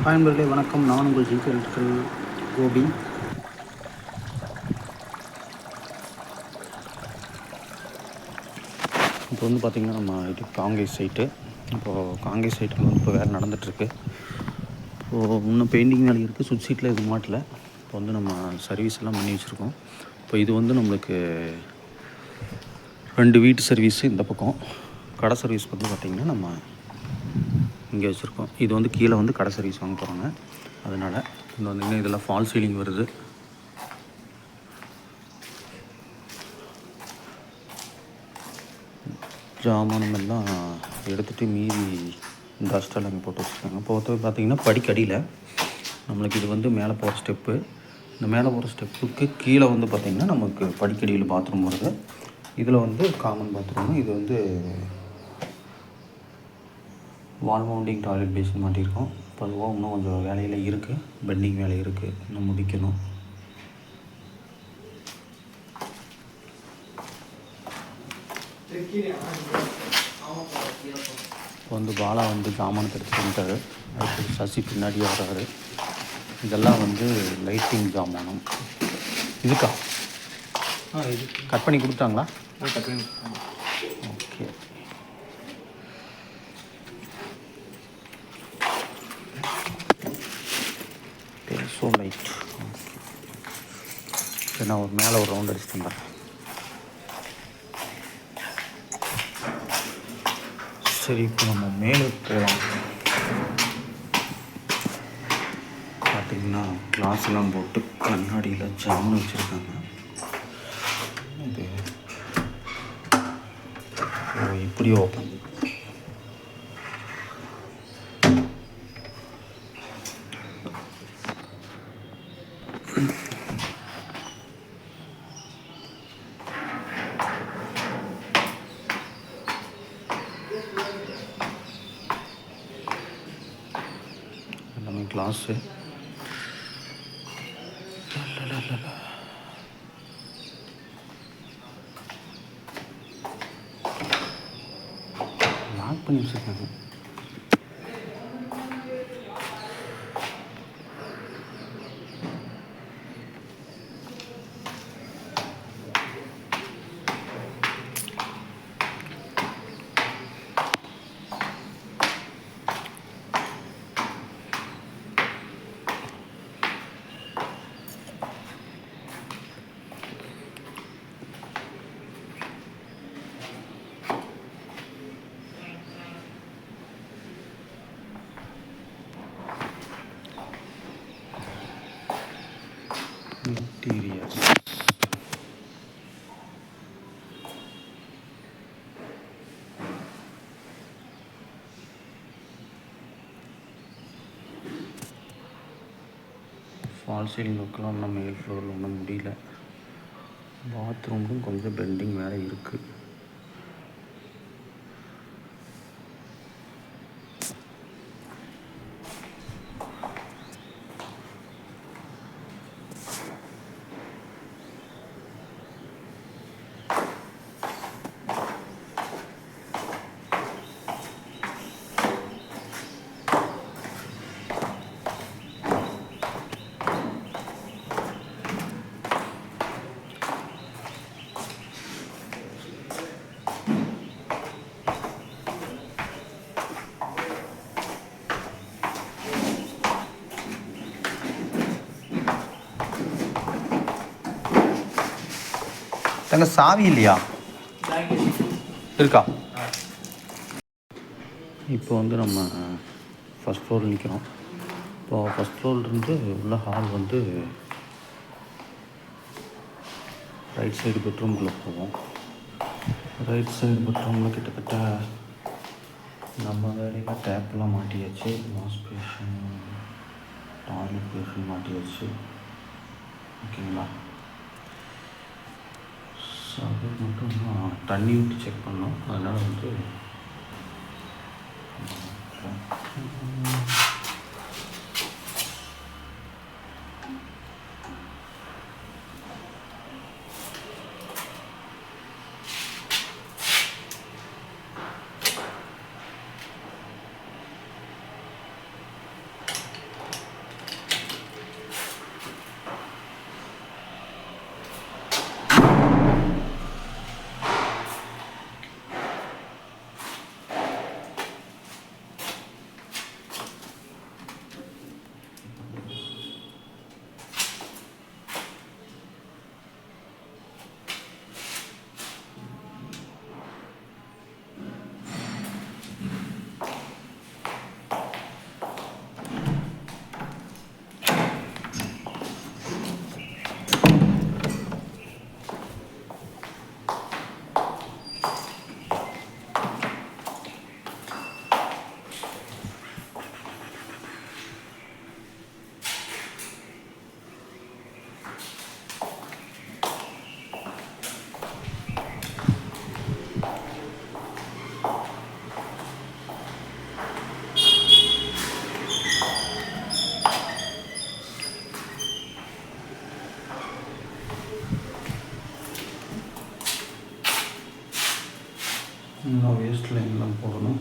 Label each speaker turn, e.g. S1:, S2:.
S1: Hi நண்பர்களே, வணக்கம். நான் உங்கள் ஜிகே எலக்ட்ரிக்கல் கோபி. இப்போ வந்து பார்த்திங்கன்னா நம்ம இது காங்கேஸ் சைட்டு. இப்போது காங்கேஸ் சைட்டில் வந்து இப்போ வேலை நடந்துகிட்ருக்கு. இப்போது இன்னும் பெயிண்டிங் வேலை இருக்குது. சுவிட்ச் சீட்டில் இது மாட்டல. இப்போ வந்து நம்ம சர்வீஸ் எல்லாம் பண்ணி வச்சுருக்கோம். இப்போ இது வந்து நம்மளுக்கு 2 வீட்டு சர்வீஸு இந்த பக்கம். கடை சர்வீஸ் வந்து பார்த்திங்கன்னா நம்ம இங்கே வச்சுருக்கோம். இது வந்து கீழே வந்து கடை சர்வீஸ் வாங்க போகிறாங்க. அதனால் இந்த வந்து இதெல்லாம் ஃபால் சீலிங் வருது. ஜாமானம் எல்லாம் எடுத்துகிட்டு மீதி டஸ்ட்டெல்லாம் அங்கே போட்டு வச்சுருக்காங்க. இப்போ பார்த்திங்கன்னா படிக்கடியில் நம்மளுக்கு இது வந்து மேலே போகிற ஸ்டெப்பு. இந்த மேலே போகிற ஸ்டெப்புக்கு கீழே வந்து பார்த்திங்கன்னா நமக்கு படிக்கடியில் பாத்ரூம் வருது. இதில் வந்து காமன் பாத்ரூமு. இது வந்து வால் மவுண்டிங் டாய்லெட் பேசின் மாட்டியிருக்கோம். இப்போ அதுவும் இன்னும் கொஞ்சம் வேலையில் இருக்குது. பெண்டிங் வேலை இருக்குது, இன்னும் முடிக்கணும். இப்போ வந்து பாலா வந்து ஜாமானத்தை எடுத்துகிட்டு வந்துட்டாரு. அடுத்து சசி பின்னாடியே வர்றாரு. இதெல்லாம் வந்து லைட்டிங் ஜாமானம். இதுக்கா இது கட் பண்ணி கொடுத்தாங்களா? ஓகே. So light. நான் ஒரு மேலே ஒரு ரவுண்ட் அடிச்சு தந்தேன். சரி, இப்போ நம்ம மேலே போகலாம். பார்த்திங்கன்னா கிளாஸ்லாம் போட்டு கண்ணாடியில் ஜாமுன் வச்சுருக்காங்க. இது இப்படி ஓப்பன். எல்லாமே கிளாஸு. லாக் பண்ணி வச்சுருக்காங்க. இன்டீரியர் ஃபால் சீலிங் ஒர்க்கெலாம் இன்னும் மேல் ஃப்ளோரில் ஒன்றும் முடியல. பாத்ரூமும் கொஞ்சம் பெண்டிங் வேலை இருக்குது. தங்க சாவி இல்லையா? இருக்கா? இப்போ வந்து நம்ம ஃபஸ்ட் ஃப்ளோரில் நிற்கிறோம். இப்போது ஃபஸ்ட் ஃப்ளோர்லேருந்து உள்ள ஹால் வந்து ரைட் சைடு பெட்ரூம்குள்ளே போவோம். ரைட் சைடு பெட்ரூமில் கிட்டத்தட்ட நம்ம வேலையில் டேப்லாம் மாட்டியாச்சு. வாஷ் பேஷன், டாய்லெட் பேஷன் மாட்டியாச்சு. ஓகேங்களா? ஸோ அது மட்டும் நான் தண்ணி ஊற்றி செக் பண்ணோம். அதனால் வந்து இன்னும் வேஸ்ட் லைன்லாம் போடணும்.